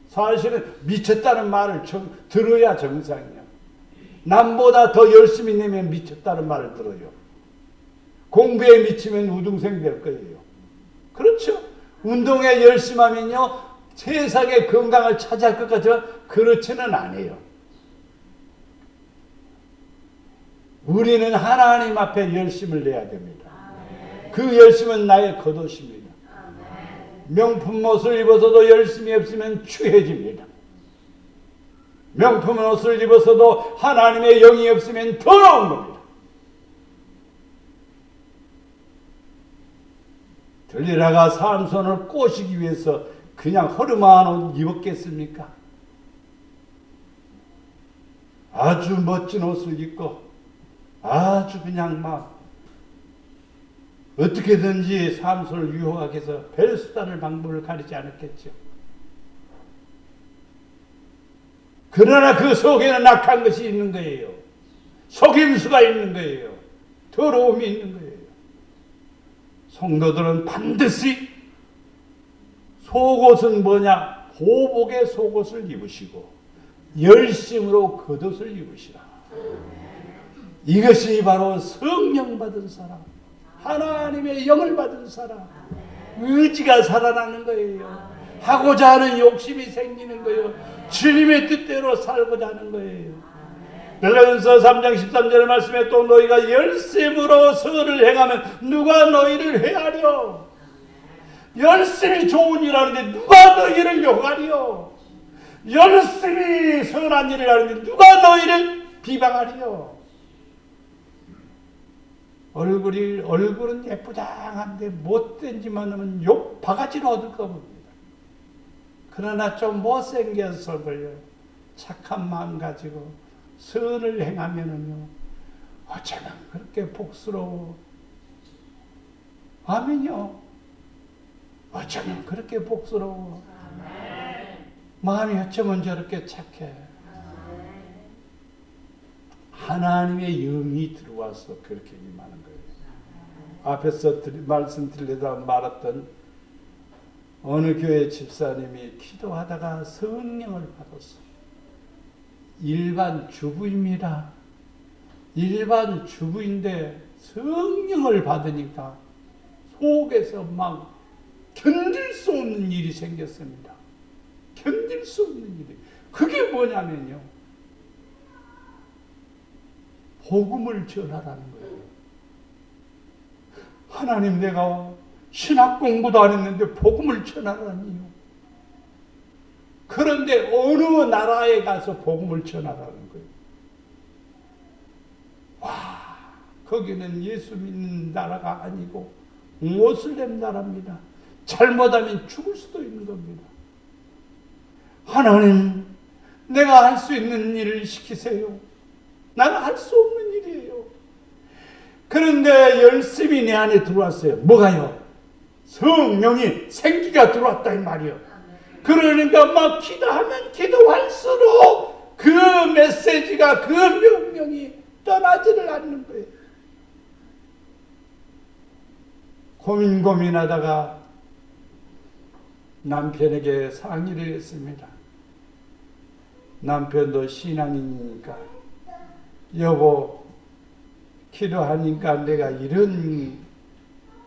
사실은 미쳤다는 말을 들어야 정상이요. 남보다 더 열심히 내면 미쳤다는 말을 들어요. 공부에 미치면 우등생 될 거예요. 그렇죠? 운동에 열심하면요 세상의 건강을 차지할 것 같지만 그렇지는 않아요. 우리는 하나님 앞에 열심을 내야 됩니다. 그 열심은 나의 겉옷입니다. 명품 옷을 입어서도 열심이 없으면 추해집니다. 명품 옷을 입어서도 하나님의 영이 없으면 더러운 겁니다. 들리라가 삼손을 꼬시기 위해서 그냥 허름한 옷 입었겠습니까? 아주 멋진 옷을 입고 아주 그냥 막 어떻게든지 삼손을 유혹하기 위해서 별수단을 방법을 가리지 않았겠죠. 그러나 그 속에는 악한 것이 있는 거예요. 속임수가 있는 거예요. 더러움이 있는 거예요. 성도들은 반드시 속옷은 뭐냐? 보복의 속옷을 입으시고 열심으로 겉옷을 입으시라. 이것이 바로 성령 받은 사람, 하나님의 영을 받은 사람, 의지가 살아나는 거예요. 하고자 하는 욕심이 생기는 거예요. 주님의 뜻대로 살고자 하는 거예요. 베드로전서 3장 13절 말씀에 또 너희가 열심으로 선을 행하면 누가 너희를 해하려? 열심히 좋은 일 하는데 누가 너희를 욕하리요? 열심히 선한 일을 하는데 누가 너희를 비방하리요? 얼굴은 예쁘장한데 못된 짓만 하면 욕 바가지로 얻을 겁니다. 그러나 좀 못생겨서도요 착한 마음 가지고 선을 행하면은요 어쩌면 그렇게 복스러워. 아멘요. 어쩌면 그렇게 복스러워. 마음이 어쩌면 저렇게 착해. 하나님의 영이 들어와서 그렇게 임하는 거예요. 앞에서 말씀드리다 말했던 어느 교회 집사님이 기도하다가 성령을 받았어. 일반 주부입니다. 일반 주부인데 성령을 받으니까 속에서 막 견딜 수 없는 일이 생겼습니다. 견딜 수 없는 일이. 그게 뭐냐면요. 복음을 전하라는 거예요. 하나님, 내가 신학 공부도 안 했는데 복음을 전하라니요. 그런데 어느 나라에 가서 복음을 전하라는 거예요. 와, 거기는 예수 믿는 나라가 아니고 모슬렘 나라입니다. 잘못하면 죽을 수도 있는 겁니다. 하나님, 내가 할 수 있는 일을 시키세요. 나는 할 수 없는 일이에요. 그런데 열심히 내 안에 들어왔어요. 뭐가요? 성령이 생기가 들어왔다 이 말이요. 그러니까 막 기도하면 기도할수록 그 메시지가, 그 명령이 떠나지를 않는 거예요. 고민하다가 남편에게 상의를 했습니다. 남편도 신앙인이니까, 여보, 기도하니까 내가 이런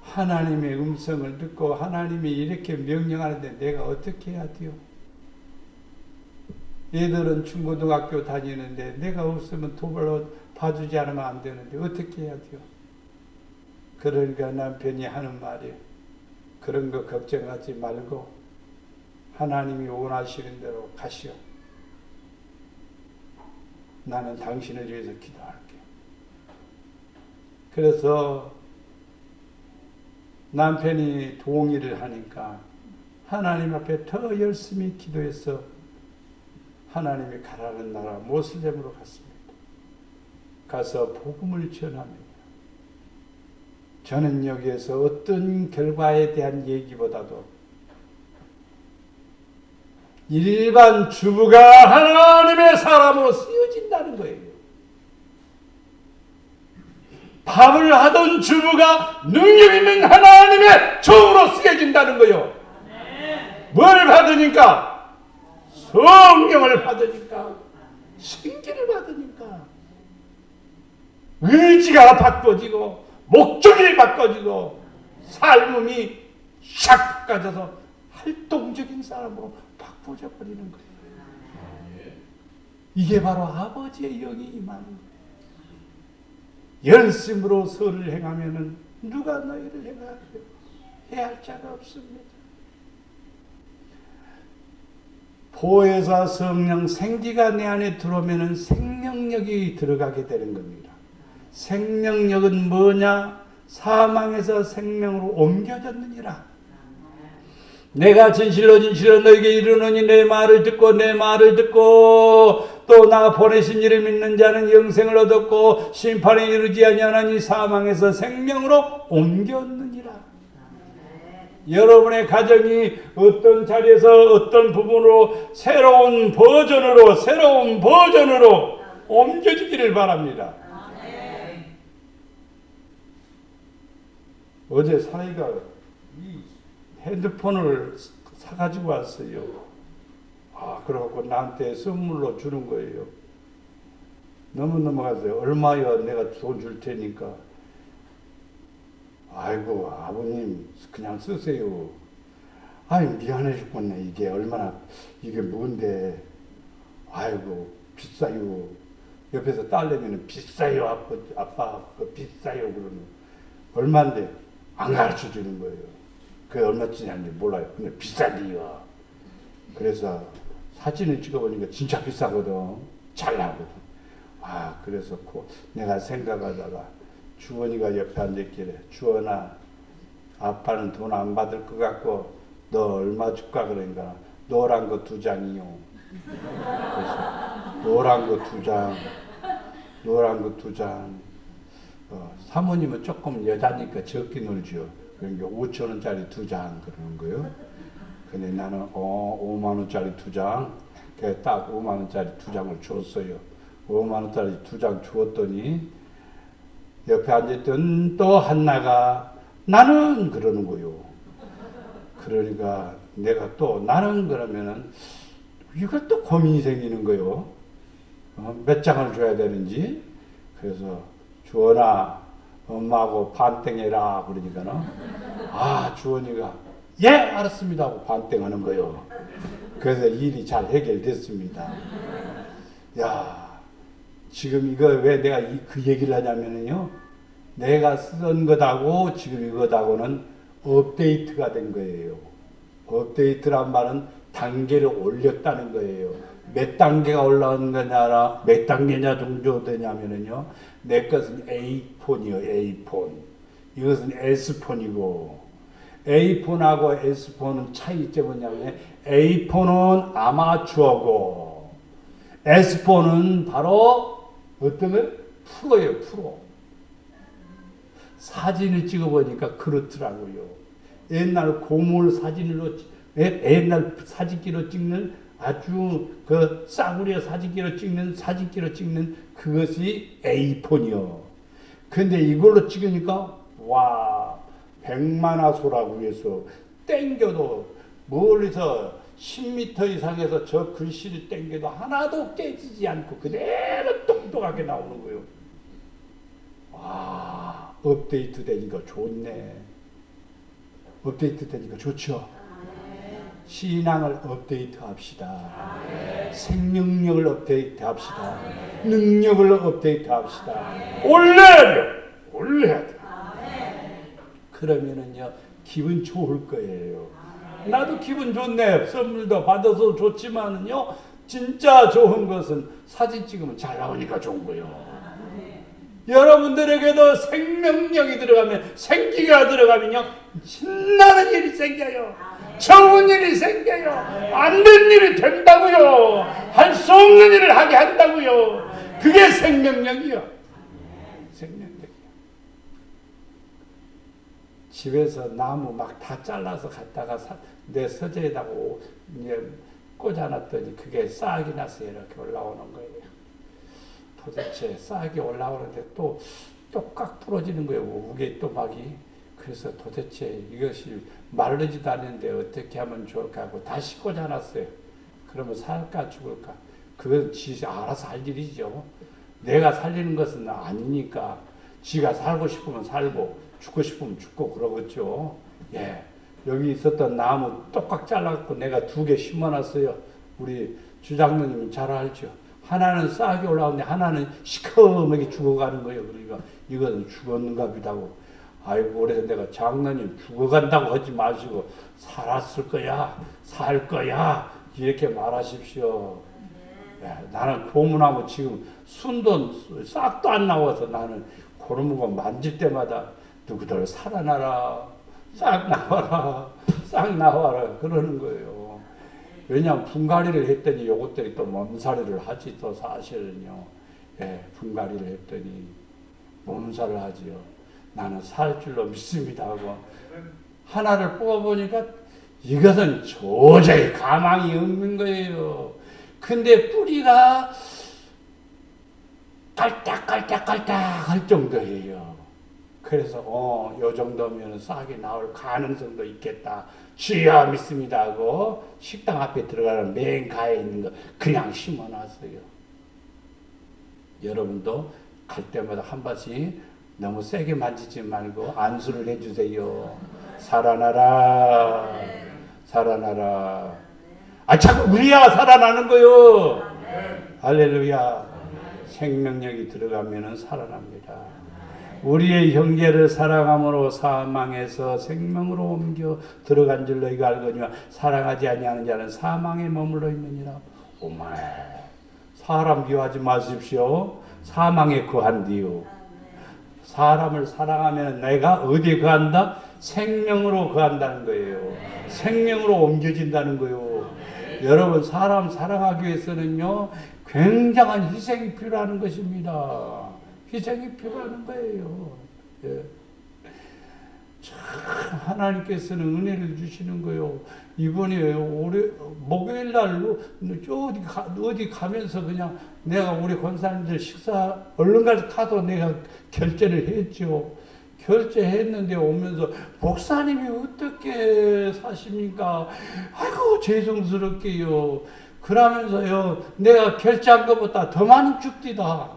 하나님의 음성을 듣고 하나님이 이렇게 명령하는데 내가 어떻게 해야 돼요? 얘들은 중고등학교 다니는데 내가 없으면 도발로 봐주지 않으면 안 되는데 어떻게 해야 돼요? 그러니까 남편이 하는 말이에요. 그런 거 걱정하지 말고 하나님이 원하시는 대로 가시오. 나는 당신을 위해서 기도할게. 그래서 남편이 동의를 하니까 하나님 앞에 더 열심히 기도해서 하나님이 가라는 나라 모슬렘으로 갔습니다. 가서 복음을 전합니다. 저는 여기에서 어떤 결과에 대한 얘기보다도 일반 주부가 하나님의 사람으로 쓰여진다는 거예요. 밥을 하던 주부가 능력 있는 하나님의 종으로 쓰여진다는 거예요. 뭘 받으니까? 성령을 받으니까, 생기를 받으니까, 의지가 바꿔지고 목적이 바꿔지고 삶이 샥 바꿔져서 활동적인 사람으로 바꿔져 버리는 거예요. 이게 바로 아버지의 영이 임하는 거예요. 열심으로 선을 행하면은 누가 너희를 행하려 해할 자가 없습니다. 보혜사 성령 생기가 내 안에 들어오면은 생명력이 들어가게 되는 겁니다. 생명력은 뭐냐? 사망에서 생명으로 옮겨졌느니라. 내가 진실로 너에게 이르노니 내 말을 듣고 또 나 보내신 이를 믿는 자는 영생을 얻었고 심판에 이르지 아니하나니 사망에서 생명으로 옮겼느니라. 여러분의 가정이 어떤 자리에서 어떤 부분으로 새로운 버전으로 옮겨지기를 바랍니다. 어제 사이가 이 핸드폰을 사가지고 왔어요. 그래갖고 나한테 선물로 주는 거예요. 너무 넘어가세요. 얼마야 내가 돈 줄 테니까. 아이고 아버님 그냥 쓰세요. 아이 미안해 죽겠네. 이게 얼마나 이게 뭔데. 아이고 비싸요. 옆에서 딸내미는 비싸요 아빠 비싸요 그러면 얼마인데 안 가르쳐 주는 거예요. 그게 얼마짜리인지 몰라요. 근데 비싼데요. 그래서 사진을 찍어보니까 진짜 비싸거든. 잘 나거든. 그래서 내가 생각하다가 주원이가 옆에 앉아있길래 주원아 아빠는 돈 안 받을 것 같고 너 얼마 줄까 그러니까 노란 거 2장이요. 그래서 노란 거 2장. 사모님은 조금 여자니까 적게 놀죠. 그러니까 5,000원짜리 2장 그러는 거예요. 근데 나는 5만원짜리 2장, 딱 5만원짜리 2장을 줬어요. 5만원짜리 2장 주었더니 옆에 앉아있던 또 한나가 나는 그러는 거요. 그러니까 내가 또 나는 그러면은 이것도 고민이 생기는 거요. 몇 장을 줘야 되는지. 그래서 주원아 엄마하고 반땡해라 그러니까는 주원이가 예 알았습니다 하고 반땡하는 거요. 그래서 일이 잘 해결됐습니다. 야 지금 이거 왜 내가 그 얘기를 하냐면요 내가 쓰던 것하고 지금 이것하고는 업데이트가 된 거예요. 업데이트란 말은 단계를 올렸다는 거예요. 몇 단계가 올라온 거냐, 몇 단계냐 정도 되냐면은요, 내 것은 A폰이요, A폰. 이것은 S폰이고, A폰하고 S폰은 차이점은 뭐냐면, A폰은 아마추어고, S폰은 바로 어떤 거? 프로예요, 프로. 사진을 찍어보니까 그렇더라고요. 옛날 고물 사진으로, 옛날 사진기로 찍는 아주 그 싸구려 사진기로 찍는 그것이 A폰이요. 근데 이걸로 찍으니까, 와, 백만화소라고 해서 땡겨도 멀리서 10m 이상에서 저 글씨를 땡겨도 하나도 깨지지 않고 그대로 똑똑하게 나오는 거예요. 와, 업데이트 되니까 좋네. 업데이트 되니까 좋죠. 신앙을 업데이트 합시다. 생명력을 업데이트 합시다. 능력을 업데이트 합시다. 올려야 돼. 그러면은요, 기분 좋을 거예요. 나도 기분 좋네. 선물도 받아서 좋지만은요, 진짜 좋은 것은 사진 찍으면 잘 나오니까 좋은 거예요. 여러분들에게도 생명력이 들어가면, 생기가 들어가면요, 신나는 일이 생겨요. 좋은 일이 생겨요. 안 된 일이 된다고요. 할 수 없는 일을 하게 한다고요. 그게 생명력이요. 생명력이요. 집에서 나무 막 다 잘라서 갖다가 내 서재에다가 이제 꽂아놨더니 그게 싹이 나서 이렇게 올라오는 거예요. 도대체 싹이 올라오는데 또 꽉 부러지는 거예요. 우게 또 막이. 그래서 도대체 이것이 마르지도 않는데 어떻게 하면 좋을까 하고 다시 꽂아놨어요. 그러면 살까 죽을까? 그건 지 알아서 할 일이죠. 내가 살리는 것은 아니니까 지가 살고 싶으면 살고 죽고 싶으면 죽고 그러겠죠. 예, 여기 있었던 나무 똑꽉 잘라갖고 내가 2개 심어놨어요. 우리 주장로님은 잘 알죠. 하나는 싹이 올라오는데 하나는 시커멓게 죽어가는 거예요. 그러니까 이건 죽었는가 보다고. 아이고, 그래서 내가 장로님 죽어간다고 하지 마시고 살았을 거야, 살 거야 이렇게 말하십시오. 야, 나는 고문하고 지금 순도 싹도 안 나와서 나는 그런 거 만질 때마다 누구들 살아나라, 싹 나와라, 싹 나와라 그러는 거예요. 왜냐하면 분갈이를 했더니 요것들이 또 몸살이를 하지. 또 사실은요, 예, 분갈이를 했더니 몸살을 하지요. 나는 살 줄로 믿습니다 하고 하나를 뽑아보니까 이것은 도저히 가망이 없는 거예요. 근데 뿌리가 깔딱깔딱깔딱 할 정도예요. 그래서 요 정도면 싹이 나올 가능성도 있겠다. 주여 믿습니다 하고 식당 앞에 들어가는 맨 가에 있는 거 그냥 심어놨어요. 여러분도 갈 때마다 한 번씩 너무 세게 만지지 말고 안수를 해주세요. 살아나라, 살아나라. 아, 자꾸 우리야 살아나는 거요. 할렐루야. 생명력이 들어가면은 살아납니다. 우리의 형제를 사랑함으로 사망에서 생명으로 옮겨 들어간 줄 너희가 알거니와 사랑하지 아니하는 자는 사망에 머물러 있느니라. 오마, 사람 비하지 마십시오. 사망에 거한디요. 사람을 사랑하면 내가 어디에 거한다? 생명으로 거한다는 거예요. 생명으로 옮겨진다는 거예요. 여러분, 사람 사랑하기 위해서는요, 굉장한 희생이 필요한 것입니다. 희생이 필요한 거예요. 예. 참 하나님께서는 은혜를 주시는 거예요. 이번에 목요일 날 어디 가면서 그냥 내가 우리 권사님들 식사 얼른 가도 내가 결제를 했죠. 결제했는데 오면서 목사님이 어떻게 사십니까? 아이고 죄송스럽게요. 그러면서요, 내가 결제한 것보다 더 많이 줍디다.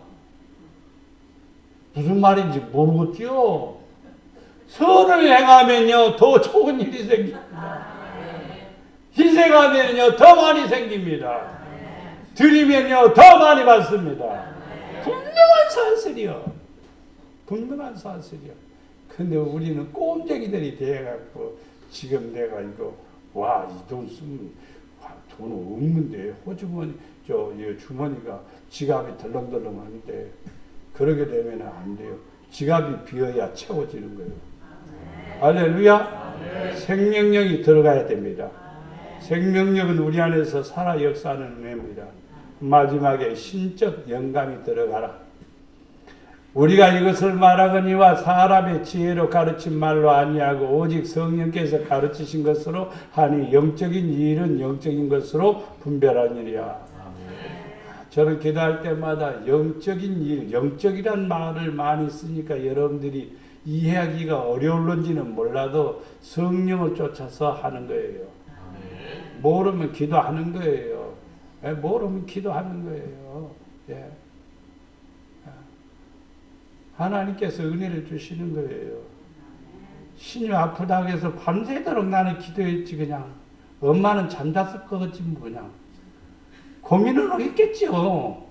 무슨 말인지 모르겠지요. 선을 행하면요 더 좋은 일이 생깁니다. 희생하면요 더 많이 생깁니다. 드리면요 더 많이 받습니다. 분명한 사실이요. 분명한 사실이요. 근데 우리는 꼼쟁이들이 돼갖고 지금 내가 이거 와, 이 돈 쓰면 돈 없는데 호주머니 주머니가 지갑이 덜렁덜렁하는데 그러게 되면 안 돼요. 지갑이 비어야 채워지는 거예요. 할렐루야. 생명력이 들어가야 됩니다. 생명력은 우리 안에서 살아 역사하는 은혜입니다. 마지막에 신적 영감이 들어가라. 우리가 이것을 말하거니와 사람의 지혜로 가르친 말로 아니하고 오직 성령께서 가르치신 것으로 하니 영적인 일은 영적인 것으로 분별하니라. 저는 기도할 때마다 영적인 일, 영적이란 말을 많이 쓰니까 여러분들이 이해하기가 어려울런지는 몰라도 성령을 쫓아서 하는 거예요. 모르면 기도하는 거예요. 모르면 기도하는 거예요. 예. 하나님께서 은혜를 주시는 거예요. 신유 아프다고 해서 밤새도록 나는 기도했지 그냥. 엄마는 잠잤을 거겠지 뭐 그냥. 고민은 하겠겠죠.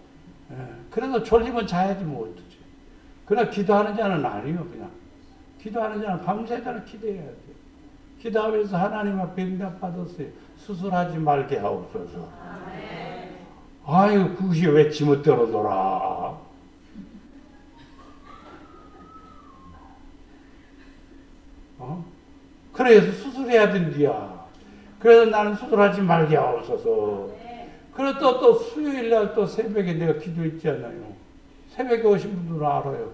예. 그래서 졸리면 자야지 뭐 어쩌지. 그러나 기도하는 자는 아니요 그냥. 기도하는 자는 밤새도록 기도해야 돼요. 기도하면서 하나님 앞에 응답 받았어요. 수술하지 말게 하옵소서. 아유 그것이 왜 지멋대로 놀아. 그래서 수술해야 된디야. 그래서 나는 수술하지 말게 하옵소서. 그래서 또 수요일날 또 새벽에 내가 기도했잖아요. 새벽에 오신 분들은 알아요.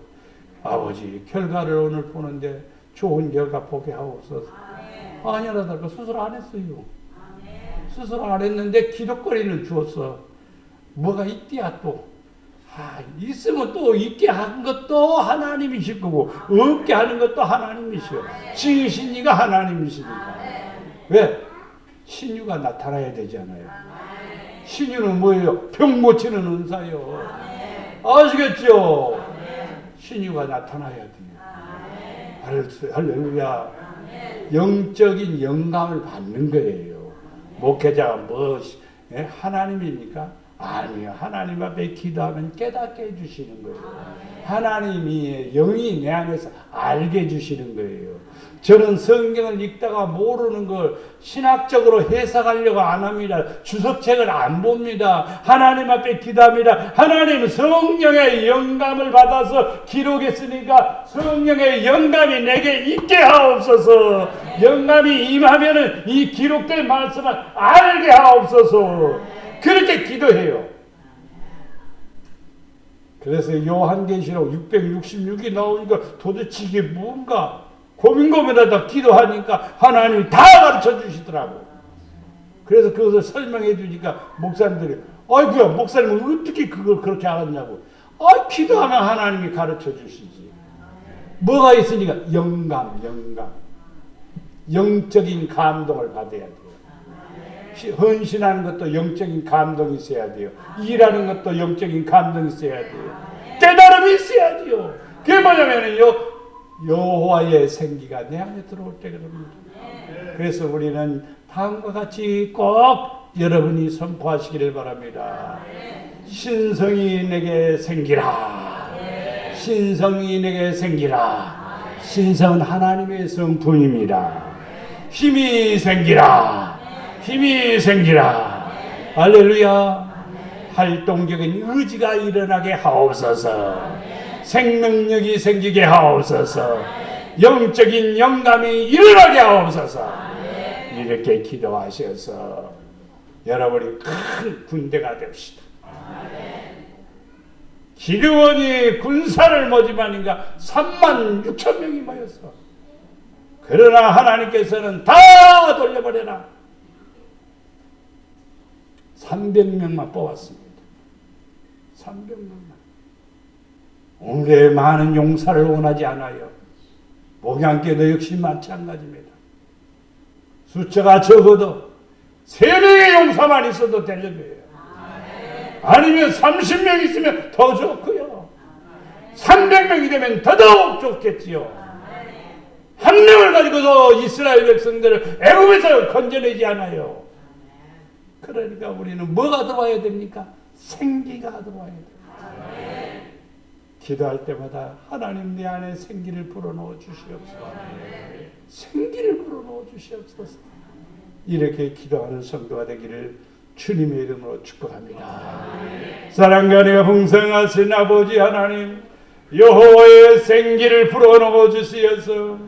아버지 결과를 오늘 보는데 좋은 결과 보게 하옵소서. 아니라다가 수술 안 했어요. 수술 안 했는데 기도거리는 주었어. 뭐가 있디야 또. 있으면 또 있게 한 것도 하나님이실 거고 없게 하는 것도 하나님이시오. 지으신 이가 하나님이시니까. 왜? 신유가 나타나야 되잖아요. 신유는 뭐예요? 병 고치는 은사요. 아시겠죠? 신유가 나타나야 돼요. 할렐루야. 영적인 영감을 받는 거예요. 목회자가 하나님입니까? 아니요. 하나님 앞에 기도하면 깨닫게 해주시는 거예요. 하나님이 영이 내 안에서 알게 해주시는 거예요. 저는 성경을 읽다가 모르는 걸 신학적으로 해석하려고 안 합니다. 주석책을 안 봅니다. 하나님 앞에 기도합니다. 하나님 성령의 영감을 받아서 기록했으니까 성령의 영감이 내게 있게 하옵소서. 영감이 임하면은 이 기록된 말씀을 알게 하옵소서. 그렇게 기도해요. 그래서 요한계시록 666이 나오니까 도대체 이게 뭔가 고민하다 기도하니까 하나님이 다 가르쳐 주시더라고. 그래서 그것을 설명해 주니까 목사님들이 아이고야 목사님은 어떻게 그걸 그렇게 알았냐고. 기도하면 하나님이 가르쳐 주시지. 뭐가 있으니까 영감. 영적인 감동을 받아야 돼요. 헌신하는 것도 영적인 감동이 있어야 돼요. 일하는 것도 영적인 감동이 있어야 돼요. 깨달음이 있어야 돼요. 그게 뭐냐면요, 여호와의 생기가 내 안에 들어올 때 그럽니다. 그래서 우리는 다음과 같이 꼭 여러분이 선포하시기를 바랍니다. 신성이 내게 생기라. 신성이 내게 생기라. 신성은 하나님의 성품입니다. 힘이 생기라. 힘이 생기라. 할렐루야. 활동적인 의지가 일어나게 하옵소서. 생명력이 생기게 하옵소서. 영적인 영감이 일어나게 하옵소서. 이렇게 기도하셔서 여러분이 큰 군대가 됩시다. 기르원이 군사를 모집하니까 36,000명이 모였어. 그러나 하나님께서는 다 돌려버려라. 300명만 뽑았습니다. 300명만. 오늘의 많은 용사를 원하지 않아요. 목양교도 역시 마찬가지입니다. 숫자가 적어도 3명의 용사만 있어도 되는 거예요. 아니면 30명 있으면 더 좋고요. 300명이 되면 더더욱 좋겠지요. 한 명을 가지고도 이스라엘 백성들을 애굽에서 건져내지 않아요. 그러니까 우리는 뭐가 들어와야 됩니까? 생기가 들어와야 돼요. 기도할 때마다 하나님 내 안에 생기를 불어넣어 주시옵소서. 생기를 불어넣어 주시옵소서. 이렇게 기도하는 성도가 되기를 주님의 이름으로 축복합니다. 사랑과 은혜가 풍성하신 아버지 하나님, 여호와의 생기를 불어넣어 주시어서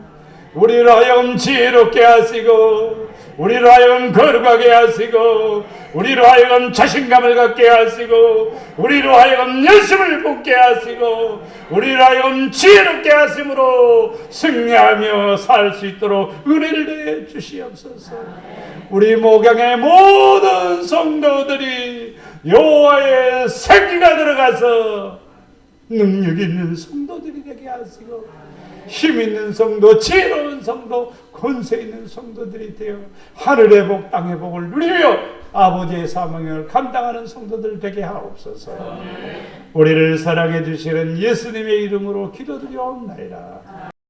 우리를 하여금 지혜롭게 하시고, 우리를 하여금 거룩하게 하시고, 우리로 하여금 자신감을 갖게 하시고, 우리로 하여금 열심을 붓게 하시고, 우리로 하여금 지혜롭게 하심으로 승리하며 살 수 있도록 은혜를 내 주시옵소서. 우리 목양의 모든 성도들이 여호와의 생기가 들어가서 능력 있는 성도들이 되게 하시고, 힘 있는 성도, 지혜로운 성도, 권세 있는 성도들이 되어 하늘의 복, 땅의 복을 누리며 아버지의 사명을 감당하는 성도들 되게 하옵소서. 우리를 사랑해 주시는 예수님의 이름으로 기도드리옵나이다.